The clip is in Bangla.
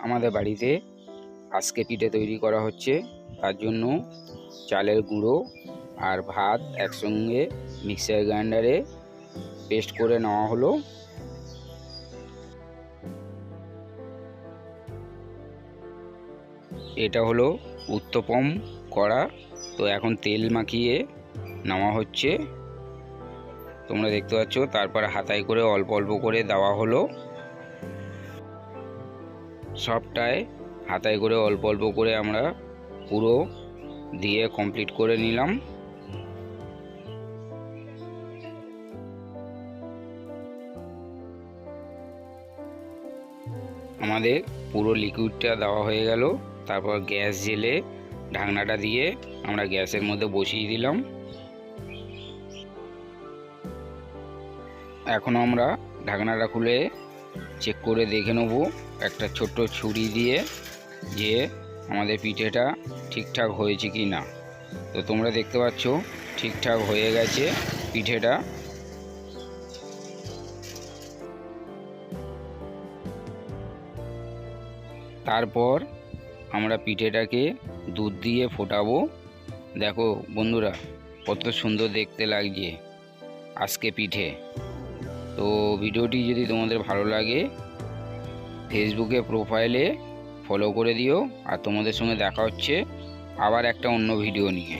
আমাদের বাড়িতে আজকে পিঠে তৈরি করা হচ্ছে। তার জন্য চালের গুঁড়ো আর ভাত একসঙ্গে মিক্সার গ্রাইন্ডারে পেস্ট করে নেওয়া হলো। এটা হলো উত্তপম করা। তো এখন তেল মাখিয়ে নেওয়া হচ্ছে, তোমরা দেখতে পাচ্ছ। তারপর হাতায় করে অল্প অল্প করে দেওয়া হলো, সবটায় হাতায় করে অল্প অল্প করে আমরা পুরো দিয়ে কমপ্লিট করে নিলাম। আমাদের পুরো লিকুইডটা দেওয়া হয়ে গেল। তারপর গ্যাস জেলে ঢাকনাটা দিয়ে আমরা গ্যাসের মধ্যে বসিয়ে দিলাম। এখন আমরা ঢাকনাটা খুলে চেক করে দেখে নেব একটা ছোট্ট ছুরি দিয়ে যে আমাদের পিঠেটা ঠিকঠাক হয়েছে কি না। তো তোমরা দেখতে পাচ্ছ ঠিকঠাক হয়ে গেছে পিঠেটা। তারপর আমরা পিঠেটাকে দুধ দিয়ে ফোটাবো। দেখো বন্ধুরা, কত সুন্দর দেখতে লাগছে আজকে পিঠে। তো ভিডিওটি যদি তোমাদের ভালো লাগে ফেসবুকে প্রোফাইলে ফলো করে দিও। আর তোমাদের সঙ্গে দেখা হচ্ছে আবার একটা অন্য ভিডিও নিয়ে।